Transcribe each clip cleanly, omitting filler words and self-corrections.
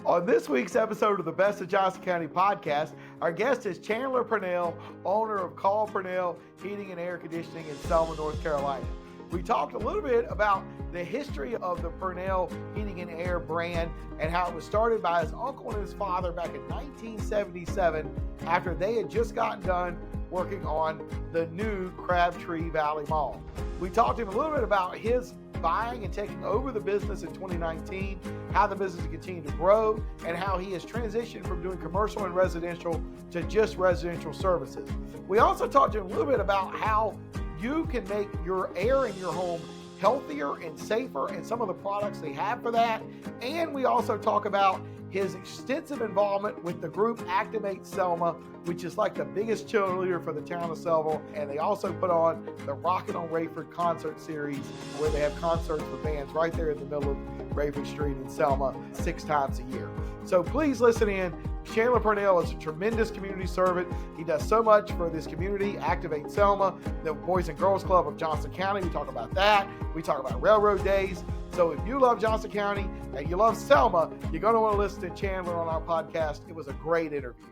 On this week's episode of the Best of Johnston County podcast, our guest is Chandler Pernell, owner of Call Pernell Heating and Air Conditioning in Selma, North Carolina. We talked a little bit about the history of the Pernell Heating and Air brand and how it was started by his uncle and his father back in 1977 after they had just gotten done working on the new Crabtree Valley Mall. We talked to him a little bit about his buying and taking over the business in 2019, how the business has continued to grow, and how he has transitioned from doing commercial and residential to just residential services. We also talked to him a little bit about how you can make your air in your home healthier and safer and some of the products they have for that. And we also talk about his extensive involvement with the group Activate Selma, which is like the biggest cheerleader for the town of Selma. And they also put on the Rockin on Raiford concert series where they have concerts for bands right there in the middle of Raiford Street in Selma 6 times a year. So please listen in. Chandler Pernell is a tremendous community servant. He does so much for this community. Activate Selma, the Boys and Girls Club of Johnston County. We talk about that. We talk about Railroad Days. So if you love Johnston County and you love Selma, you're going to want to listen to Chandler on our podcast. It was a great interview.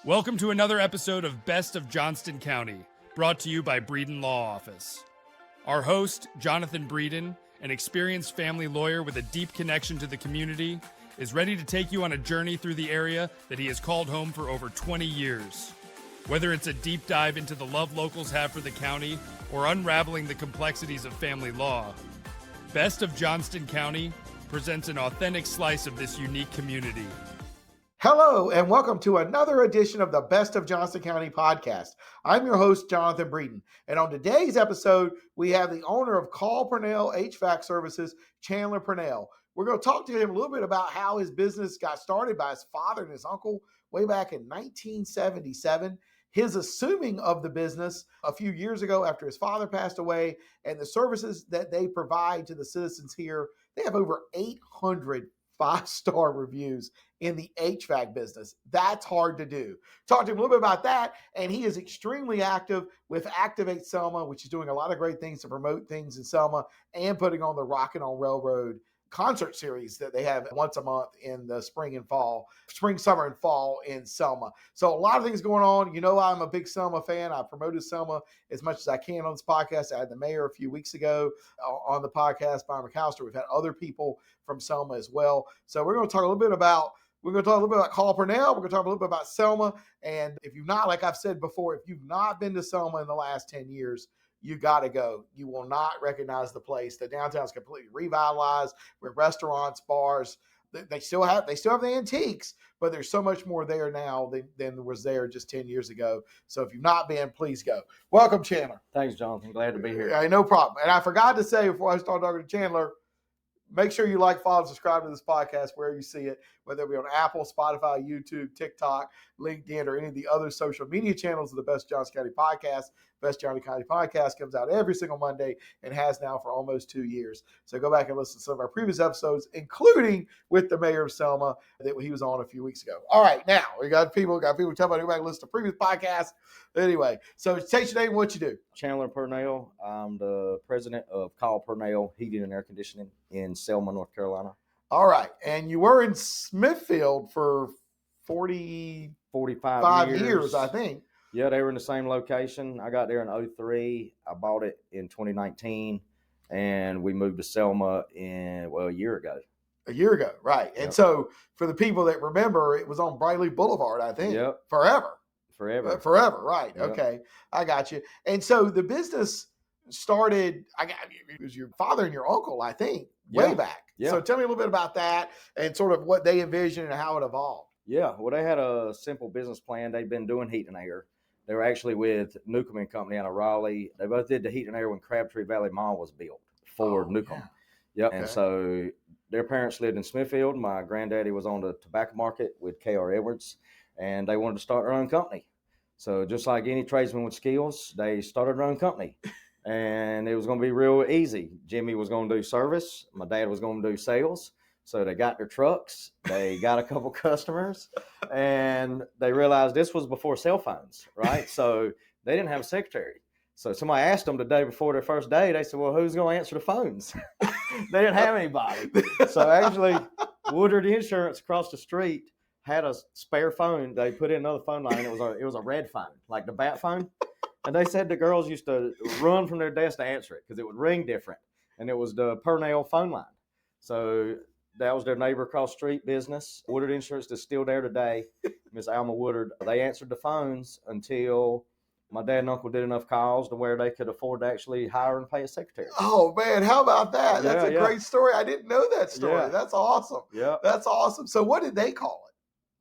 Welcome to another episode of Best of Johnston County, brought to you by Breeden Law Office. Our host, Jonathan Breeden, an experienced family lawyer with a deep connection to the community, is ready to take you on a journey through the area that he has called home for over 20 years. Whether it's a deep dive into the love locals have for the county or unraveling the complexities of family law, Best of Johnston County presents an authentic slice of this unique community. Hello, and welcome to another edition of the Best of Johnston County podcast. I'm your host, Jonathan Breeden, and on today's episode, we have the owner of Call Pernell HVAC Services, Chandler Pernell. We're going to talk to him a little bit about how his business got started by his father and his uncle way back in 1977, his assuming of the business a few years ago after his father passed away, and the services that they provide to the citizens here. They have over 800 5-star reviews in the HVAC business. That's hard to do. Talk to him a little bit about that, and he is extremely active with Activate Selma, which is doing a lot of great things to promote things in Selma and putting on the Rockin on Railroad concert series that they have once a month in the spring, summer, and fall in Selma. So a lot of things going on. You know, I'm a big Selma fan. I promoted Selma as much as I can on this podcast. I had the mayor a few weeks ago on the podcast, Byron McAllister. We've had other people from Selma as well. So we're going to talk a little bit about Call Pernell. We're going to talk a little bit about Selma. And if you've not, like I've said before, if you've not been to Selma in the last 10 years, you got to go. You will not recognize the place. The downtown is completely revitalized with restaurants, bars. They still have the antiques, but there's so much more there now than was there just 10 years ago. So if you've not been, please go. Welcome, Chandler. Thanks, Jonathan. Glad to be here. No problem. And I forgot to say before I start talking to Chandler, make sure you like, follow, subscribe to this podcast wherever you see it, whether it be on Apple, Spotify, YouTube, TikTok, LinkedIn, or any of the other social media channels of the Best Johnston County podcast. Best Johnston County podcast comes out every single Monday and has now for almost 2 years. So go back and listen to some of our previous episodes, including with the mayor of Selma that he was on a few weeks ago. All right, now we got people talking about go back and listen to previous podcasts. Anyway, so take your name and what you do. Chandler Pernell. I'm the president of Call Pernell Heating and Air Conditioning in Selma, North Carolina. All right, and you were in Smithfield for 45 years, I think. Yeah, they were in the same location. I got there in 2003. I bought it in 2019, and we moved to Selma a year ago. A year ago, right. Yep. And so for the people that remember, it was on Briley Boulevard, I think. Yep. Forever, right. Yep. Okay, I got you. And so the business started, it was your father and your uncle, I think, way back. Yeah. So tell me a little bit about that and sort of what they envisioned and how it evolved. Yeah, well, they had a simple business plan. They'd been doing heat and air. They were actually with Newcomb and Company out of Raleigh. They both did the heat and air when Crabtree Valley Mall was built for Newcomb. Yeah. Yep. Okay. And so their parents lived in Smithfield. My granddaddy was on the tobacco market with K.R. Edwards, and they wanted to start their own company. So just like any tradesman with skills, they started their own company. And it was going to be real easy. Jimmy was going to do service. My dad was going to do sales. So they got their trucks, they got a couple customers, and they realized this was before cell phones, right? So they didn't have a secretary. So somebody asked them the day before their first day, they said, well, who's going to answer the phones? They didn't have anybody. So actually, Woodard Insurance across the street had a spare phone. They put in another phone line, and it was a red phone, like the bat phone. And they said the girls used to run from their desk to answer it because it would ring different. And it was the Pernell phone line. So that was their neighbor across the street business. Woodard Insurance is still there today. Miss Alma Woodard. They answered the phones until my dad and uncle did enough calls to where they could afford to actually hire and pay a secretary. Oh man, how about that? That's a Yeah. great story. I didn't know that story. Yeah. That's awesome. Yeah. That's awesome. So what did they call it?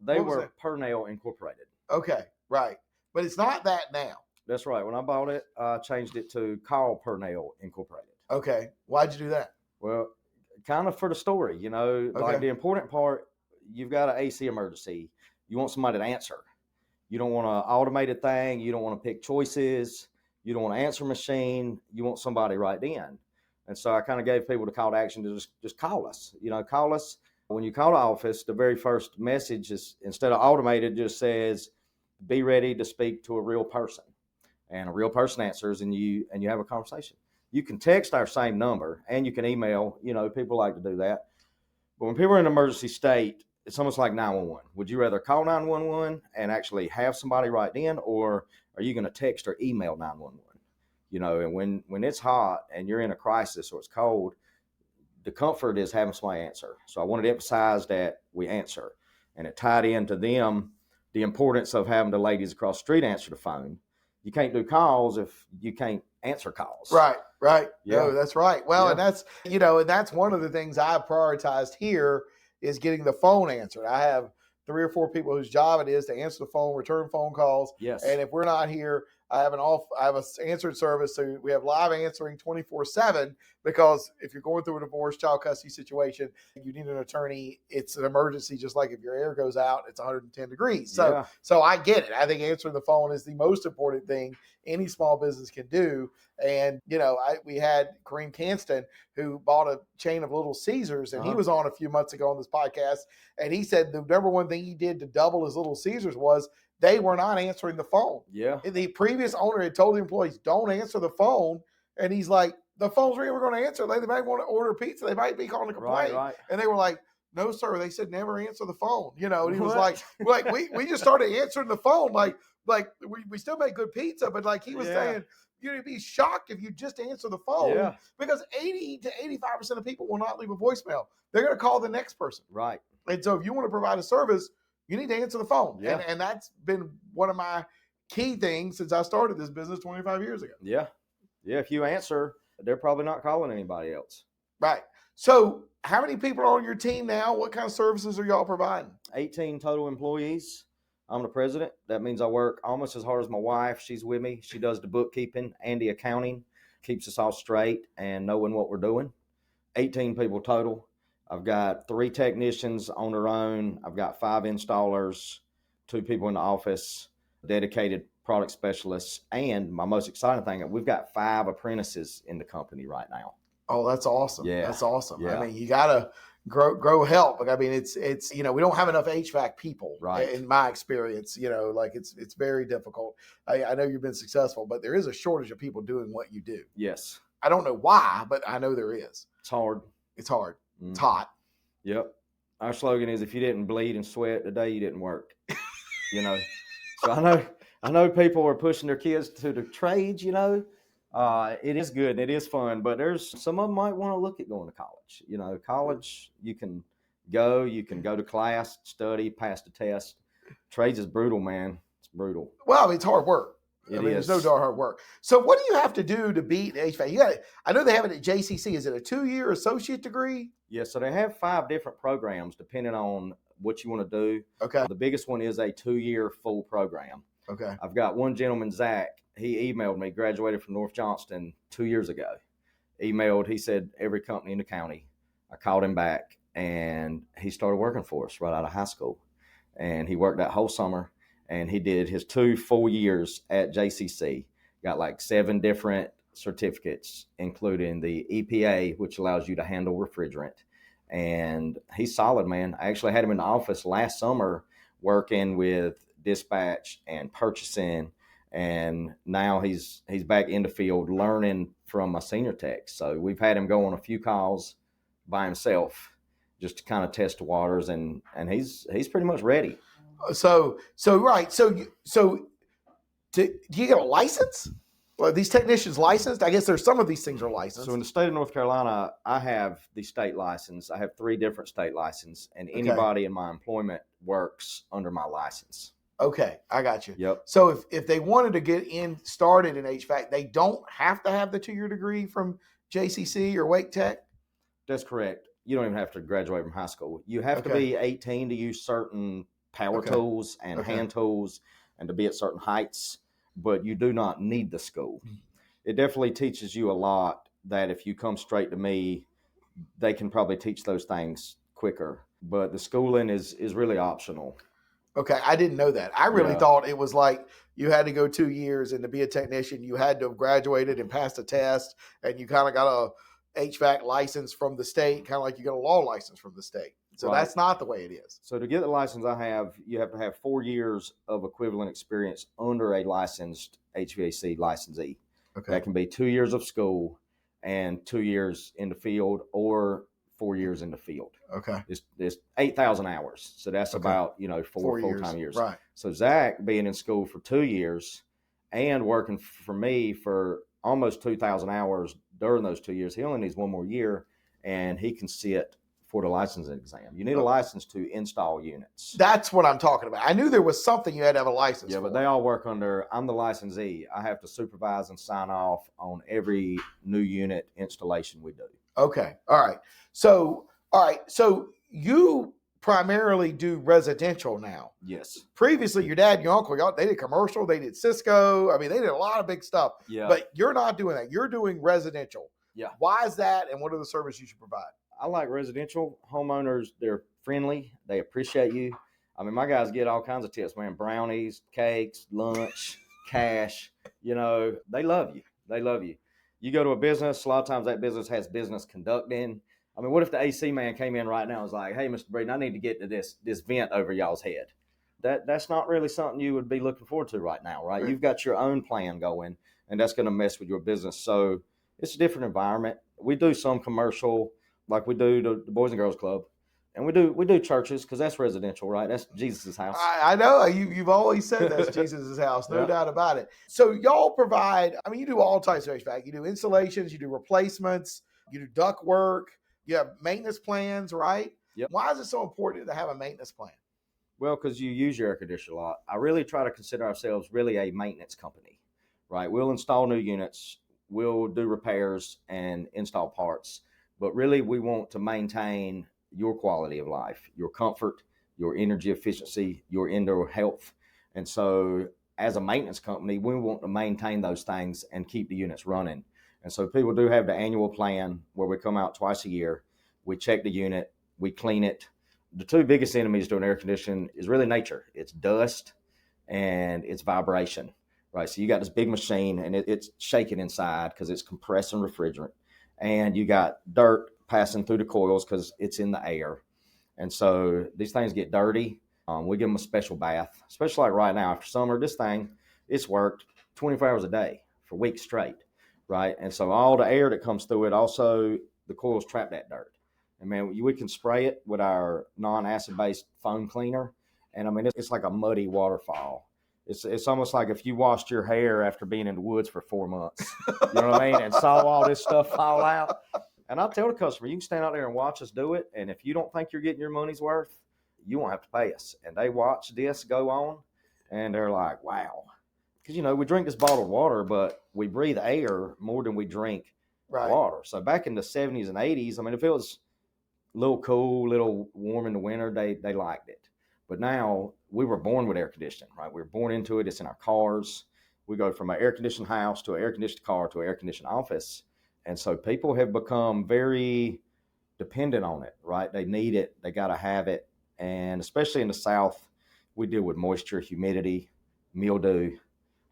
They What was were it? Pernell Incorporated. Okay, right. But it's not that now. That's right. When I bought it, I changed it to Call Pernell Incorporated. Okay. Why'd you do that? Well, kind of for the story, you know, like the important part, you've got an AC emergency. You want somebody to answer. You don't want an automated thing. You don't want to pick choices. You don't want an answer machine. You want somebody right then. And so I kind of gave people the call to action to just call us. You know, call us. When you call the office, the very first message is, instead of automated, just says, be ready to speak to a real person. And a real person answers, and you have a conversation. You can text our same number, and you can email. You know, people like to do that. But when people are in an emergency state, it's almost like 911. Would you rather call 911 and actually have somebody right then, or are you going to text or email 911? You know, and when it's hot and you're in a crisis or it's cold, the comfort is having somebody answer. So I wanted to emphasize that we answer, and it tied into them the importance of having the ladies across the street answer the phone. You can't do calls if you can't answer calls. Right. Yeah. No, that's right. Well, Yeah. and that's one of the things I've prioritized here is getting the phone answered. I have 3 or 4 people whose job it is to answer the phone, return phone calls. Yes. And if we're not here, I have an answered service. So we have live answering 24/7, because if you're going through a divorce, child custody situation, you need an attorney. It's an emergency, just like if your air goes out, it's 110 degrees. So I get it. I think answering the phone is the most important thing any small business can do. And, you know, we had Kareem Canston, who bought a chain of Little Caesars, and he was on a few months ago on this podcast. And he said the number one thing he did to double his Little Caesars was they were not answering the phone. Yeah. The previous owner had told the employees, don't answer the phone. And he's like, the phone's ringing, we're going to answer. They might want to order pizza. They might be calling to complain. Right. And they were like, no, sir. They said, never answer the phone. You know, and he was like we just started answering the phone. Like we still make good pizza, but like he was saying, you'd be shocked if you just answer the phone, because 80 to 85% of people will not leave a voicemail. They're going to call the next person. Right. And so if you want to provide a service, you need to answer the phone. Yeah. And that's been one of my key things since I started this business 25 years ago. Yeah. Yeah. If you answer, they're probably not calling anybody else. Right. So how many people are on your team now? What kind of services are y'all providing? 18 total employees. I'm the president. That means I work almost as hard as my wife. She's with me. She does the bookkeeping and the accounting, keeps us all straight and knowing what we're doing. 18 people total. I've got 3 technicians on their own. I've got 5 installers, 2 people in the office, dedicated product specialists, and my most exciting thing, we've got 5 apprentices in the company right now. Oh, that's awesome. Yeah. That's awesome. Yeah. I mean, you got to grow help. Like, I mean, it's, you know, we don't have enough HVAC people, Right. In my experience, you know, like it's very difficult. I know you've been successful, but there is a shortage of people doing what you do. Yes. I don't know why, but I know there is. It's hard. It's hard. Mm. It's hot. Yep. Our slogan is, if you didn't bleed and sweat today, you didn't work. You know, so I know people are pushing their kids to the trades, you know. It is good and it is fun, but there's some of them might want to look at going to college. You know, college, you can go to class, study, pass the test. Trades is brutal, man. It's brutal. Well, I mean, it's hard work. There's no darn hard work. So what do you have to do to beat HVAC? I know they have it at JCC. Is it a 2-year associate degree? Yeah, so they have 5 different programs depending on what you want to do. Okay. The biggest one is a 2-year full program. Okay. I've got one gentleman, Zach. He emailed me, graduated from North Johnston 2 years ago. He said every company in the county. I called him back, and he started working for us right out of high school. And he worked that whole summer, and he did his 2 full years at JCC. Got like 7 different certificates, including the EPA, which allows you to handle refrigerant. And he's solid, man. I actually had him in the office last summer working with dispatch and purchasing, and now he's back in the field learning from my senior techs. So we've had him go on a few calls by himself, just to kind of test the waters, and he's pretty much ready. So right. So do you get a license? Well, these technicians licensed? I guess there's some of these things are licensed. So in the state of North Carolina, I have the state license. I have 3 different state licenses, and anybody in my employment works under my license. Okay, I got you. Yep. So if they wanted to get started in HVAC, they don't have to have the 2-year degree from JCC or Wake Tech? That's correct. You don't even have to graduate from high school. You have to be 18 to use certain power tools and hand tools and to be at certain heights, but you do not need the school. It definitely teaches you a lot that if you come straight to me, they can probably teach those things quicker. But the schooling is really optional. Okay, I didn't know that. I really thought it was like you had to go 2 years, and to be a technician, you had to have graduated and passed a test, and you kind of got a HVAC license from the state, kind of like you got a law license from the state. So that's not the way it is. So to get the license you have to have 4 years of equivalent experience under a licensed HVAC licensee. Okay. That can be 2 years of school and 2 years in the field, or 4 years in the field. Okay. It's 8,000 hours. So that's about, 4 full-time years. Right. So Zach being in school for 2 years and working for me for almost 2,000 hours during those 2 years, he only needs 1 more year, and he can sit for the licensing exam. You need a license to install units. That's what I'm talking about. I knew there was something you had to have a license for. Yeah, but they all work under, I'm the licensee. I have to supervise and sign off on every new unit installation we do. Okay. All right. So you primarily do residential now. Yes. Previously, your dad and your uncle, they did commercial, they did Cisco. I mean, they did a lot of big stuff. Yeah. But you're not doing that. You're doing residential. Yeah. Why is that, and what are the services you should provide? I like residential homeowners. They're friendly. They appreciate you. I mean, my guys get all kinds of tips, man. Brownies, cakes, lunch, cash. They love you. They love you. You go to a business, a lot of times that business has business conducting. I mean, what if the AC man came in right now and was like, hey, Mr. Breeden, I need to get to this vent over y'all's head. That's not really something you would be looking forward to right now, right? You've got your own plan going, and that's going to mess with your business. So it's a different environment. We do some commercial, like we do the Boys and Girls Club, and we do churches, because that's residential, right? That's Jesus' house. I know you've always said that's Jesus' house, no doubt about it. So y'all provide, I mean, you do all types of HVAC. You do installations, you do replacements, you do duct work, you have maintenance plans, right? Yep. Why is it so important to have a maintenance plan? Well, because you use your air conditioner a lot. I really try to consider ourselves really a maintenance company, right? We'll install new units, we'll do repairs and install parts, but really we want to maintain your quality of life, your comfort, your energy efficiency, your indoor health. And so as a maintenance company, we want to maintain those things and keep the units running. And so people do have the annual plan where we come out twice a year, we check the unit, we clean it. The 2 biggest enemies to an air conditioner is really nature. It's dust and it's vibration, right? So you got this big machine and it's shaking inside because it's compressing refrigerant. And you got dirt passing through the coils because it's in the air. And so these things get dirty. We give them a special bath, especially like right now after summer. This thing, it's worked 24 hours a day for weeks straight, right? And so all the air that comes through it, also the coils trap that dirt. And man, we can spray it with our non-acid based foam cleaner. And I mean, it's like a muddy waterfall. It's almost like if you washed your hair after being in the woods for 4 months, you know what I mean? And saw all this stuff fall out. And I'll tell the customer, you can stand out there and watch us do it. And if you don't think you're getting your money's worth, you won't have to pay us. And they watch this go on and they're like, wow. Because, we drink this bottled water, but we breathe air more than we drink water. So back in the 70s and 80s, I mean, if it was a little cool, a little warm in the winter, they liked it. But now we were born with air conditioning, right? We were born into it. It's in our cars. We go from an air conditioned house to an air conditioned car to an air conditioned office. And so people have become very dependent on it, right? They need it. They got to have it. And especially in the South, we deal with moisture, humidity, mildew,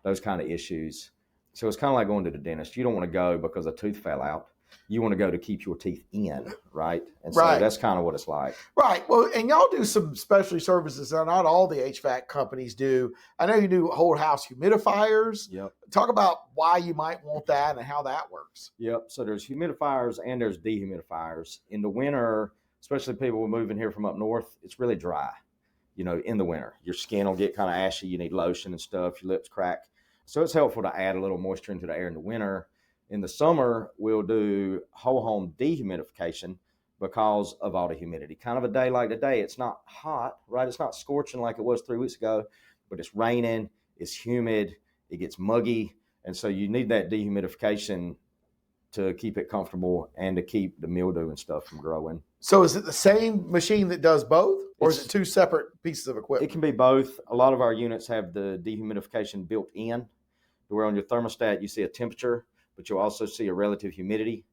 those kind of issues. So it's kind of like going to the dentist. You don't want to go because a tooth fell out. You want to go to keep your teeth in, right? And so that's kind of what it's like. Right. Well, and y'all do some specialty services that not all the HVAC companies do. I know you do whole house humidifiers. Yep. Talk about why you might want that and how that works. Yep. So there's humidifiers and there's dehumidifiers. In the winter, especially people moving here from up north, it's really dry, in the winter. Your skin will get kind of ashy. You need lotion and stuff. Your lips crack. So it's helpful to add a little moisture into the air in the winter. In the summer, we'll do whole home dehumidification because of all the humidity. Kind of a day like today, it's not hot, right? It's not scorching like it was 3 weeks ago, but it's raining, it's humid, it gets muggy. And so you need that dehumidification to keep it comfortable and to keep the mildew and stuff from growing. So is it the same machine that does both, or is it two separate pieces of equipment? It can be both. A lot of our units have the dehumidification built in, where on your thermostat you see a temperature, but you'll also see a relative humidity.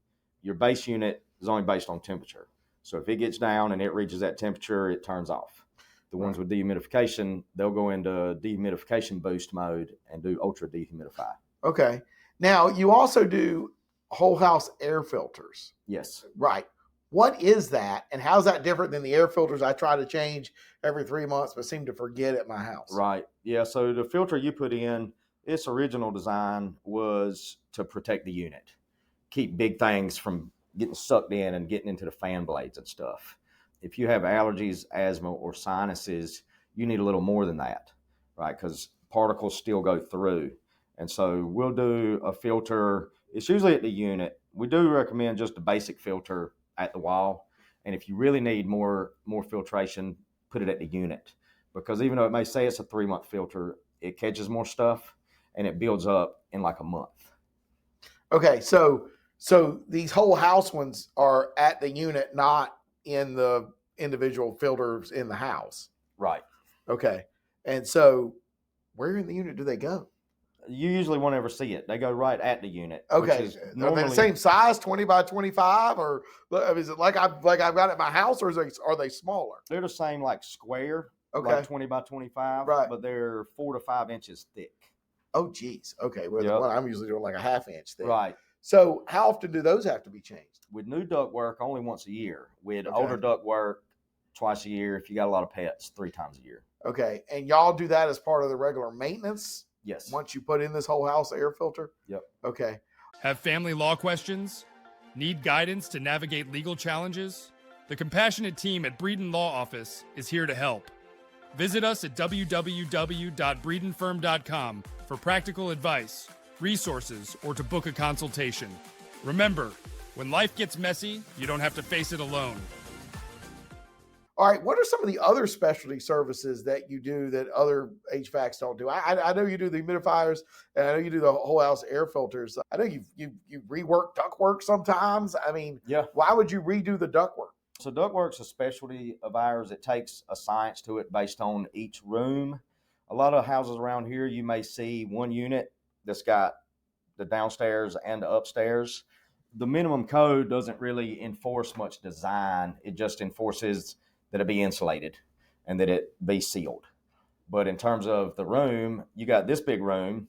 Your base unit is only based on temperature. So if it gets down and it reaches that temperature, it turns off. The ones with dehumidification, they'll go into dehumidification boost mode and do ultra dehumidify. Okay. Now, you also do whole house air filters. Yes. Right. What is that, and how's that different than the air filters I try to change every 3 months but seem to forget at my house? Right. Yeah, so the filter you put in, its original design was to protect the unit, keep big things from getting sucked in and getting into the fan blades and stuff. If you have allergies, asthma, or sinuses, you need a little more than that, right? Because particles still go through. And so we'll do a filter. It's usually at the unit. We do recommend just a basic filter at the wall. And if you really need more filtration, put it at the unit. Because even though it may say it's a 3-month filter, it catches more stuff and it builds up in like a month. Okay, so these whole house ones are at the unit, not in the individual filters in the house. Right. Okay. And so where in the unit do they go? You usually won't ever see it. They go right at the unit. Okay. Are they the same size, 20 by 25, or is it like I've got it at my house, or are they smaller? They're the same, like square, okay, like 20 by 25, right, but they're 4 to 5 inches thick. Oh, geez. Okay. Well, the one I'm usually doing like a half inch thick. Right. So how often do those have to be changed? With new duct work, only once a year. With older duct work, twice a year. If you got a lot of pets, 3 times a year. Okay. And y'all do that as part of the regular maintenance? Yes. Once you put in this whole house air filter? Yep. Okay. Have family law questions? Need guidance to navigate legal challenges? The compassionate team at Breeden Law Office is here to help. Visit us at www.breedenfirm.com for practical advice, resources, or to book a consultation. Remember, when life gets messy, you don't have to face it alone. All right, what are some of the other specialty services that you do that other HVACs don't do? I know you do the humidifiers, and I know you do the whole house air filters. I know you rework ductwork sometimes. I mean, why would you redo the ductwork? So ductwork's a specialty of ours. It takes a science to it based on each room. A lot of houses around here, you may see one unit that's got the downstairs and the upstairs. The minimum code doesn't really enforce much design. It just enforces that it be insulated and that it be sealed. But in terms of the room, you got this big room.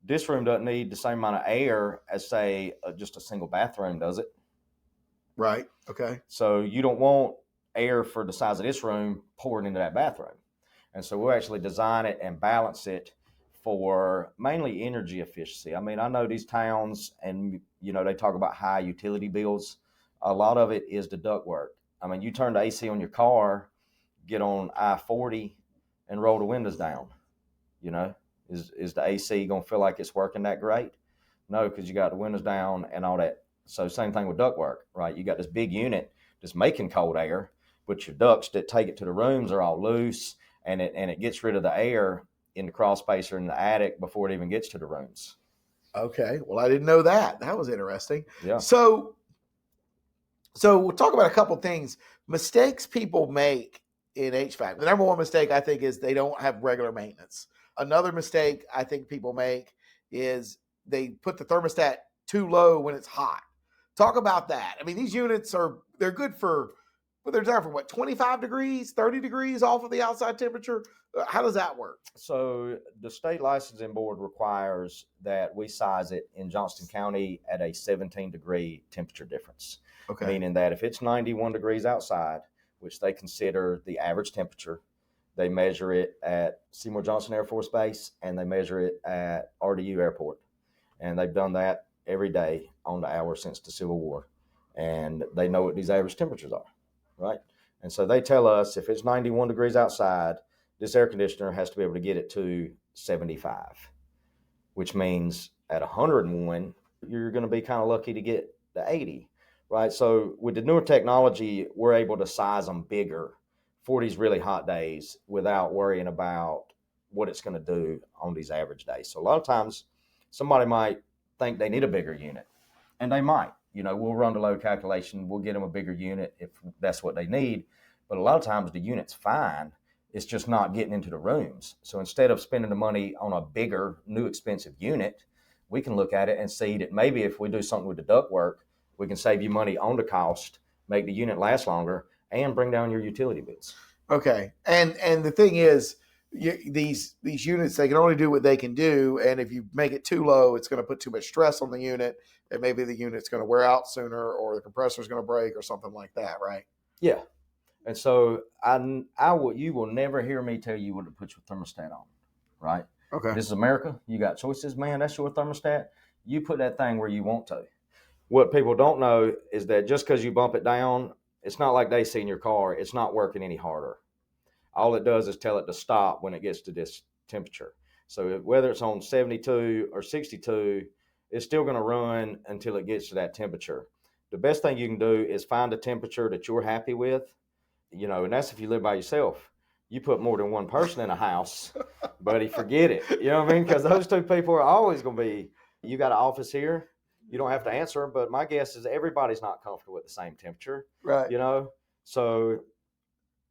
This room doesn't need the same amount of air as, say, just a single bathroom, does it? Right. Okay. So you don't want air for the size of this room pouring into that bathroom. And so we'll actually design it and balance it for mainly energy efficiency. I mean, I know these towns and, they talk about high utility bills. A lot of it is the ductwork. I mean, you turn the AC on your car, get on I-40 and roll the windows down. Is the AC going to feel like it's working that great? No, because you got the windows down and all that. So same thing with ductwork, right? You got this big unit that's making cold air, but your ducts that take it to the rooms are all loose, and it gets rid of the air in the crawl space or in the attic before it even gets to the rooms. Okay. Well, I didn't know that. That was interesting. Yeah. So we'll talk about a couple things. Mistakes people make in HVAC. The number one mistake, I think, is they don't have regular maintenance. Another mistake I think people make is they put the thermostat too low when it's hot. Talk about that. I mean, these units they're good for, they're designed for what, 25 degrees, 30 degrees off of the outside temperature? How does that work? So the state licensing board requires that we size it in Johnston County at a 17-degree temperature difference. Okay. Meaning that if it's 91 degrees outside, which they consider the average temperature, they measure it at Seymour Johnson Air Force Base and they measure it at RDU Airport. And they've done that every day on the hour since the Civil War. And they know what these average temperatures are. right? And so they tell us if it's 91 degrees outside, this air conditioner has to be able to get it to 75, which means at 101, you're going to be kind of lucky to get the 80, right? So with the newer technology, we're able to size them bigger for these really hot days without worrying about what it's going to do on these average days. So a lot of times somebody might think they need a bigger unit, and they might. We'll run the load calculation, we'll get them a bigger unit if that's what they need. But a lot of times the unit's fine. It's just not getting into the rooms. So instead of spending the money on a bigger, new, expensive unit, we can look at it and see that maybe if we do something with the ductwork, we can save you money on the cost, make the unit last longer, and bring down your utility bills. Okay. And the thing is, these units, they can only do what they can do. And if you make it too low, it's going to put too much stress on the unit. And maybe the unit's going to wear out sooner, or the compressor's going to break or something like that, right? Yeah. And so you will never hear me tell you what to put your thermostat on, right? Okay. This is America. You got choices, man. That's your thermostat. You put that thing where you want to. What people don't know is that just because you bump it down, it's not like they see in your car. It's not working any harder. All it does is tell it to stop when it gets to this temperature. So whether it's on 72 or 62, it's still going to run until it gets to that temperature. The best thing you can do is find a temperature that you're happy with. And that's if you live by yourself. You put more than one person in a house, buddy, forget it. You know what I mean? Because those two people are always going to be, you got an office here, you don't have to answer, but my guess is everybody's not comfortable at the same temperature. Right. So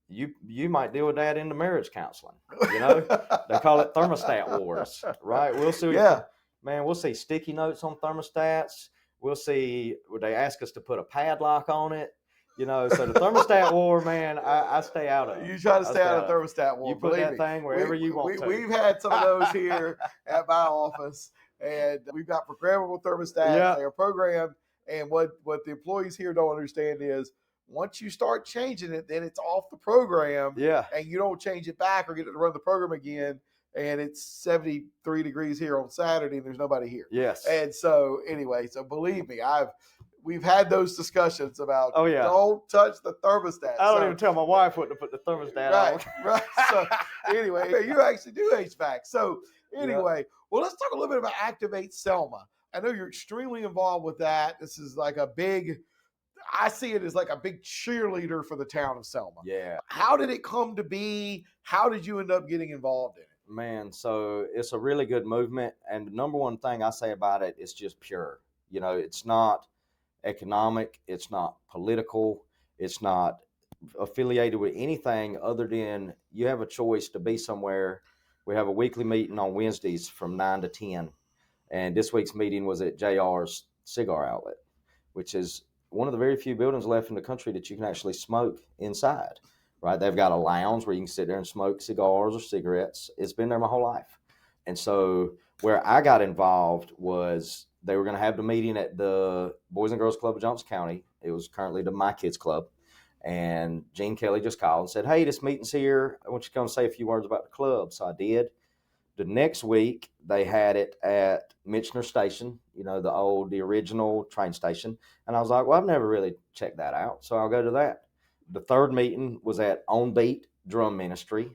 you might deal with that in the marriage counseling. They call it thermostat wars, right? We'll see. Yeah. Man, we'll see sticky notes on thermostats. We'll see, they ask us to put a padlock on it. So the thermostat war, man, I stay out of it. You try to stay out of thermostat war. You put that thing wherever you want to. We've had some of those here at my office, and we've got programmable thermostats. Yeah. They are programmed, and what the employees here don't understand is once you start changing it, then it's off the program. Yeah. And you don't change it back or get it to run the program again, and it's 73 degrees here on Saturday, and there's nobody here. Yes. And so anyway, so believe me, we've had those discussions about, oh, yeah, don't touch the thermostat. I don't even tell my wife what to put the thermostat on. Right. So anyway, you actually do HVAC. So anyway, well, let's talk a little bit about Activate Selma. I know you're extremely involved with that. This is like I see it as like a big cheerleader for the town of Selma. Yeah. How did it come to be? How did you end up getting involved in it? Man, so it's a really good movement. And the number one thing I say about it is just pure. It's not economic, it's not political, it's not affiliated with anything other than you have a choice to be somewhere. We have a weekly meeting on Wednesdays from 9 to 10, and this week's meeting was at JR's cigar outlet, which is one of the very few buildings left in the country that you can actually smoke inside, right? They've got a lounge where you can sit there and smoke cigars or cigarettes. It's been there my whole life. And so where I got involved was they were going to have the meeting at the Boys and Girls Club of Johnston County. It was currently the My Kids Club. And Gene Kelly just called and said, hey, this meeting's here. I want you to come say a few words about the club. So I did. The next week, they had it at Mitchner Station, the original train station. And I was like, well, I've never really checked that out, so I'll go to that. The third meeting was at On Beat Drum Ministry.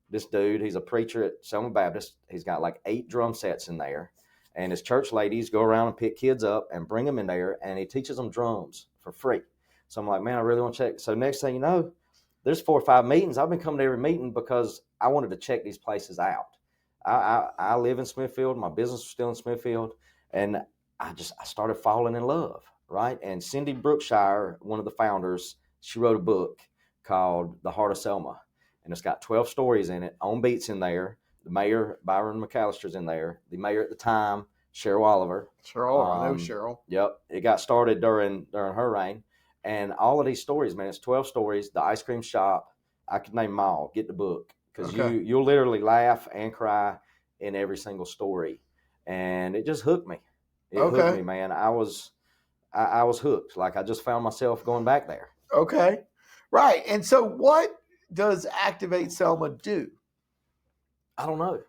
This dude, he's a preacher at Selma Baptist. He's got like 8 drum sets in there. And his church ladies go around and pick kids up and bring them in there, and he teaches them drums for free. So I'm like, man, I really want to check. So next thing you know, there's 4 or 5 meetings. I've been coming to every meeting because I wanted to check these places out. I live in Smithfield. My business was still in Smithfield. And I started falling in love, right? And Cindy Brookshire, one of the founders, she wrote a book called The Heart of Selma. And it's got 12 stories in it. On Beat's in there. The mayor, Byron McAllister's in there. The mayor at the time, Cheryl Oliver. I know Cheryl. Yep. It got started during her reign. And all of these stories, man, it's 12 stories. The ice cream shop, I could name them all. Get the book. Because you'll literally laugh and cry in every single story. And it just hooked me. It hooked me, man. I was hooked. Like, I just found myself going back there. Okay. Right. And so what does Activate Selma do? I don't know.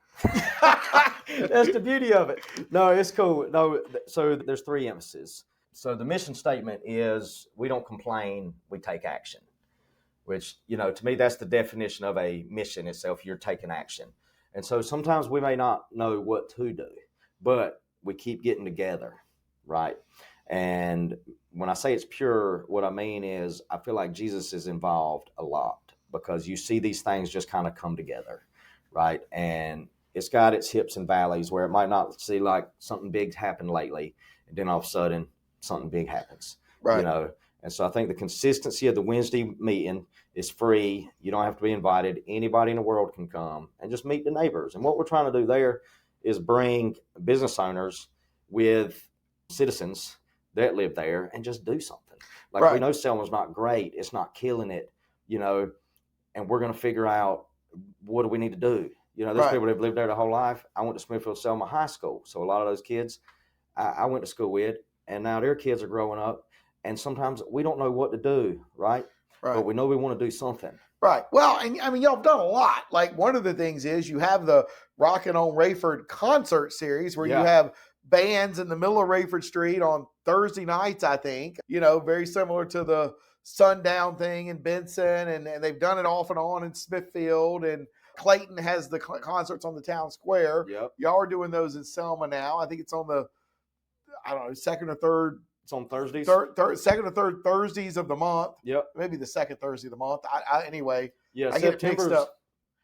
That's the beauty of it. No, it's cool. No, so there's 3 emphases. So the mission statement is we don't complain, we take action. which, to me, that's the definition of a mission itself. You're taking action. And so sometimes we may not know what to do, but we keep getting together, right? And when I say it's pure, what I mean is I feel like Jesus is involved a lot, because you see these things just kind of come together, right? And it's got its hips and valleys where it might not see like something big happened lately, and then all of a sudden something big happens, Right. And so I think the consistency of the Wednesday meeting is free. You don't have to be invited. Anybody in the world can come and just meet the neighbors. And what we're trying to do there is bring business owners with citizens that live there and just do something. Like, we know Selma's not great. It's not killing it, and we're going to figure out, what do we need to do? There's people that have lived there their whole life. I went to Smithfield Selma High School. So a lot of those kids I went to school with, and now their kids are growing up. And sometimes we don't know what to do, right? But we know we want to do something. Right. Well, and I mean, y'all have done a lot. Like, one of the things is you have the Rockin on Raiford concert series where you have bands in the middle of Raiford Street on Thursday nights, I think, very similar to the Sundown thing in Benson. And they've done it off and on in Smithfield, and Clayton has the concerts on the town square. Yep. Y'all are doing those in Selma now. I think it's on the, second or third. It's on Thursdays. Second or third Thursdays of the month. Yep. Maybe the second Thursday of the month. Anyway. Yeah, I get it mixed up.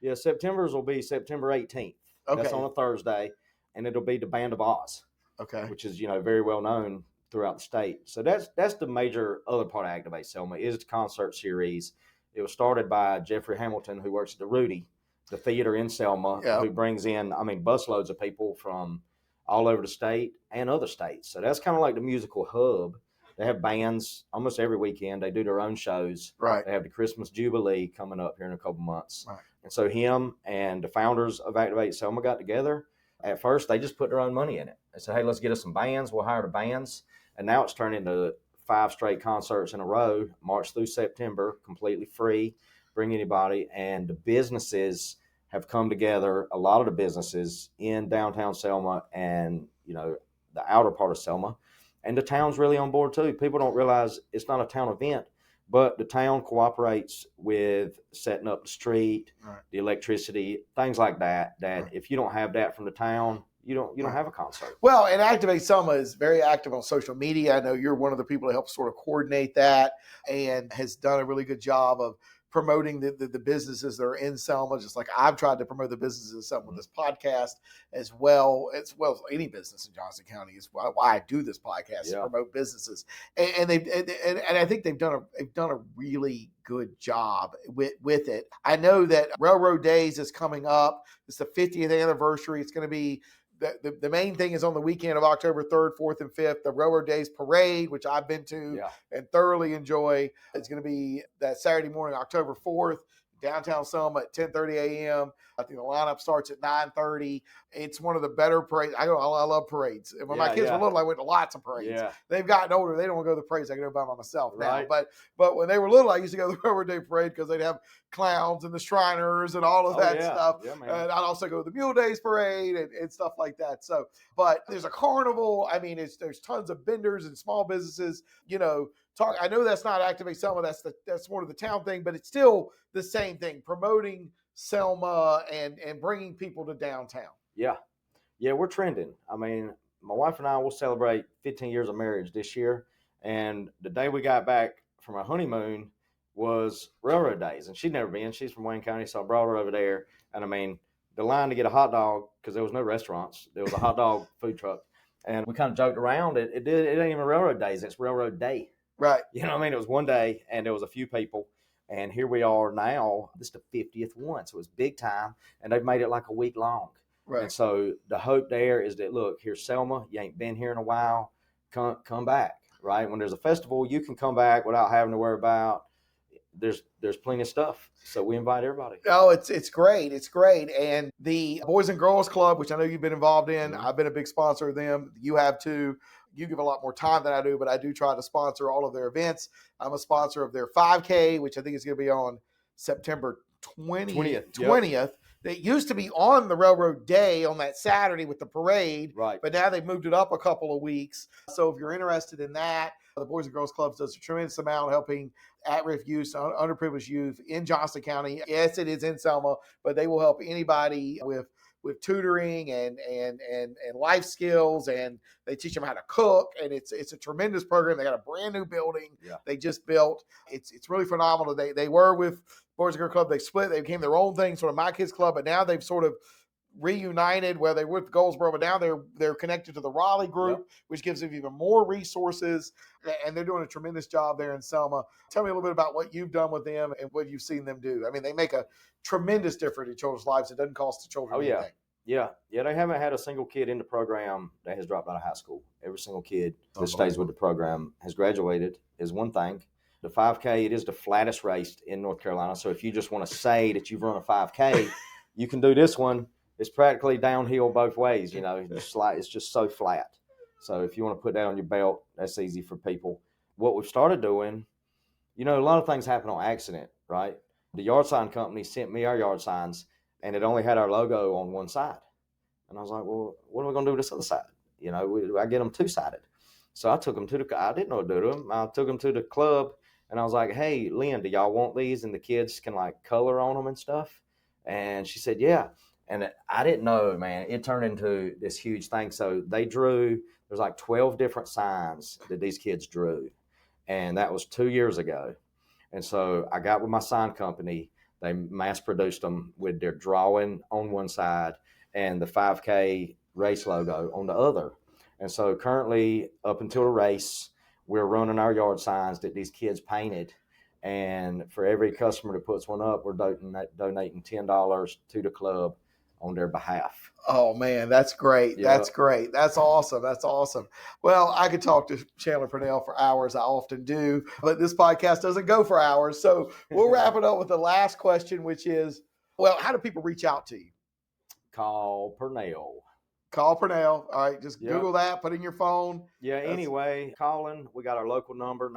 Yeah, September's will be September 18th. Okay. That's on a Thursday, and it'll be the Band of Oz. Okay. Which is, very well known throughout the state. So that's the major other part of Activate Selma is the concert series. It was started by Jeffrey Hamilton, who works at the Rudy, the theater in Selma, who brings in, busloads of people from all over the state and other states. So that's kind of like the musical hub. They have bands almost every weekend. They do their own shows. Right. They have the Christmas Jubilee coming up here in a couple months. Right. And so him and the founders of Activate Selma got together. At first, they just put their own money in it. They said, hey, let's get us some bands. We'll hire the bands. And now it's turned into 5 straight concerts in a row, March through September, completely free. Bring anybody. And the businesses have come together, a lot of the businesses in downtown Selma and, the outer part of Selma. And the town's really on board too. People don't realize it's not a town event, but the town cooperates with setting up the street, the electricity, things like that, if you don't have that from the town, you don't have a concert. Well, and Activate Selma is very active on social media. I know you're one of the people that helps sort of coordinate that and has done a really good job of promoting the businesses that are in Selma, just like I've tried to promote the businesses in Selma with this podcast as well as any business in Johnston County is why I do this podcast to promote businesses. And I think they've done a really good job with it. I know that Railroad Days is coming up. It's the 50th anniversary. It's going to be the main thing is on the weekend of October 3rd, 4th, and 5th, the Railroad Days Parade, which I've been to and thoroughly enjoy. It's going to be that Saturday morning, October 4th, downtown Selma at 10:30 a.m. I think the lineup starts at 9:30. It's one of the better parades. I love parades. And when my kids were little, I went to lots of parades. Yeah. They've gotten older. They don't want to go to the parades. I go by myself now. But when they were little, I used to go to the Railroad Day Parade because they'd have clowns and the Shriners and all of that stuff. Yeah, and I'd also go to the Mule Days Parade and stuff like that. So, but there's a carnival. I mean, there's tons of vendors and small businesses, I know that's not Activate Selma. That's more of the town thing, but it's still the same thing, promoting Selma and bringing people to downtown. Yeah. Yeah, we're trending. I mean, my wife and I will celebrate 15 years of marriage this year. And the day we got back from our honeymoon was Railroad Days. And she'd never been. She's from Wayne County, so I brought her over there. And I mean, the line to get a hot dog, because there was no restaurants, there was a hot dog food truck. And we kind of joked around. It ain't even Railroad Days. It's Railroad Day. Right. You know what I mean? It was one day and there was a few people. And here we are now. This is the 50th one. So it was big time. And they've made it like a week long. Right. And so the hope there is that, look, here's Selma. You ain't been here in a while. Come back. Right. When there's a festival, you can come back without having to worry about. There's plenty of stuff. So we invite everybody. Oh, it's great. It's great. And the Boys and Girls Club, which I know you've been involved in, I've been a big sponsor of them. You have too. You give a lot more time than I do, but I do try to sponsor all of their events. I'm a sponsor of their 5K, which I think is going to be on September 20th. Yep. It used to be on the Railroad Day on that Saturday with the parade, right? But now they've moved it up a couple of weeks. So if you're interested in that, the Boys and Girls Clubs does a tremendous amount helping at-risk youth, underprivileged youth in Johnston County. Yes, it is in Selma, but they will help anybody with tutoring and life skills, and they teach them how to cook, and it's a tremendous program. They got a brand new building they just built. It's really phenomenal. They were with Boys and Girls Club. They split. They became their own thing, sort of My Kids Club, but now they've sort of reunited where they were with Goldsboro, but now they're connected to the Raleigh group, which gives them even more resources, and they're doing a tremendous job there in Selma. Tell me a little bit about what you've done with them and what you've seen them do. I mean, they make a tremendous difference in children's lives. It doesn't cost the children anything. Yeah. They haven't had a single kid in the program that has dropped out of high school. Every single kid that stays with the program has graduated, is one thing. The 5K, it is the flattest race in North Carolina. So if you just want to say that you've run a 5K, you can do this one. It's practically downhill both ways, it's just so flat. So if you want to put that on your belt, that's easy for people. What we've started doing, a lot of things happen on accident, right? The yard sign company sent me our yard signs, and it only had our logo on one side. And I was like, well, what are we going to do with this other side? I get them two-sided. So I took them I didn't know what to do to them. I took them to the club, and I was like, hey, Lynn, do y'all want these? And the kids can color on them and stuff. And she said, yeah. And I didn't know, man, it turned into this huge thing. So there's 12 different signs that these kids drew. And that was 2 years ago. And so I got with my sign company. They mass produced them with their drawing on one side and the 5K race logo on the other. And so currently, up until the race, we're running our yard signs that these kids painted. And for every customer that puts one up, we're donating $10 to the club on their behalf. Oh man, that's great. Yep. That's great. That's awesome. That's awesome. Well, I could talk to Chandler Pernell for hours. I often do, but this podcast doesn't go for hours. So we'll wrap it up with the last question, which is, well, how do people reach out to you? Call Pernell. Call Pernell. All right. Just Google that, put in your phone. Yeah. Anyway, calling, we got our local number,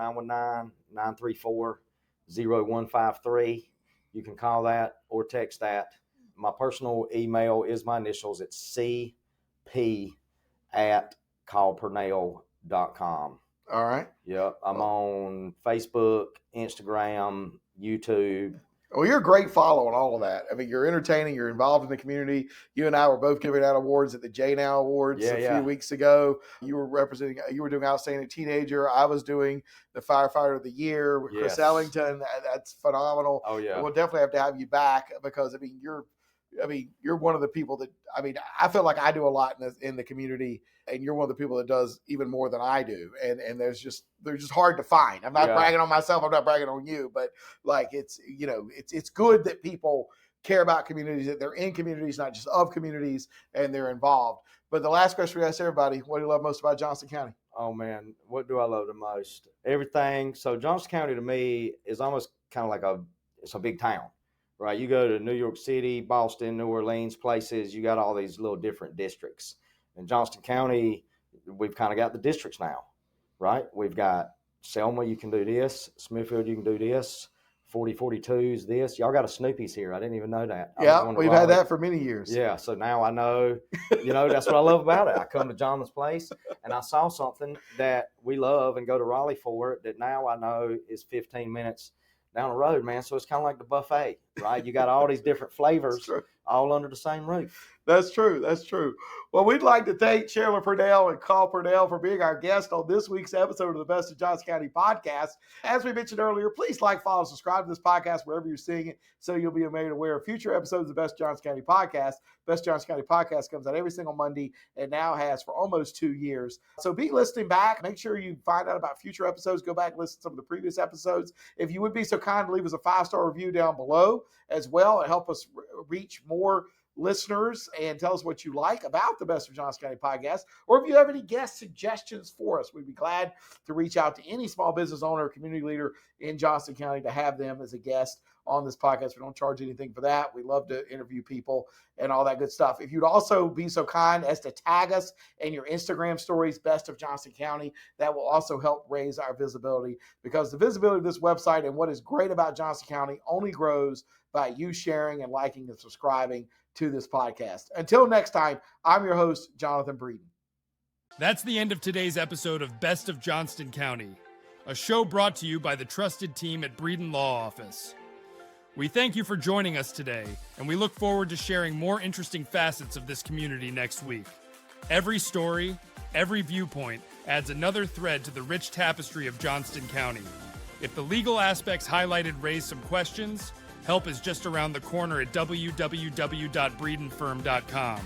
919-934-0153. You can call that or text that. My personal email is my initials. It's cp@callpernell.com. All right. Yep. I'm on Facebook, Instagram, YouTube. Well, you're a great follow on all of that. I mean, you're entertaining. You're involved in the community. You and I were both giving out awards at the JNOW Awards a few weeks ago. You were doing Outstanding Teenager. I was doing the Firefighter of the Year with Chris Ellington. That's phenomenal. Oh, yeah. We'll definitely have to have you back because, you're one of the people that, I feel like I do a lot in the community, and you're one of the people that does even more than I do. And they're just hard to find. I'm not bragging on myself. I'm not bragging on you, but it's good that people care about communities, that they're in communities, not just of communities, and they're involved. But the last question we ask everybody, what do you love most about Johnston County? Oh man, what do I love the most? Everything. So Johnston County to me is almost kind of it's a big town. Right, you go to New York City, Boston, New Orleans, places, you got all these little different districts. In Johnston County, we've kind of got the districts now, right? We've got Selma, you can do this. Smithfield, you can do this. 4042's this. Y'all got a Snoopy's here. I didn't even know that. Yeah, we've had that for many years. Yeah, so now I know, that's what I love about it. I come to Jonathan's place, and I saw something that we love and go to Raleigh for that now I know is 15 minutes down the road, man. So it's kind of like the buffet, right? You got all these different flavors all under the same roof. That's true. That's true. Well, we'd like to thank Chandler Pernell and Call Pernell for being our guest on this week's episode of the Best of Johnston County podcast. As we mentioned earlier, please follow, and subscribe to this podcast wherever you're seeing it so you'll be made aware of future episodes of the Best of Johnston County podcast. Best Johnston County podcast comes out every single Monday and now has for almost 2 years. So be listening back. Make sure you find out about future episodes. Go back and listen to some of the previous episodes. If you would be so kind to leave us a 5-star review down below as well and help us reach more listeners and tell us what you like about the Best of Johnston County podcast, or if you have any guest suggestions for us, we'd be glad to reach out to any small business owner or community leader in Johnston County to have them as a guest on this podcast. We don't charge anything for that. We love to interview people and all that good stuff. If you'd also be so kind as to tag us in your Instagram stories, Best of Johnston County, that will also help raise our visibility, because the visibility of this website and what is great about Johnston County only grows by you sharing and liking and subscribing to this podcast. Until next time, I'm your host, Jonathan Breeden. That's the end of today's episode of Best of Johnston County. a show brought to you by the trusted team at Breeden Law Office. We thank you for joining us today, and we look forward to sharing more interesting facets of this community next week. Every story, every viewpoint adds another thread to the rich tapestry of Johnston County. If the legal aspects highlighted raise some questions, help is just around the corner at www.breedenfirm.com.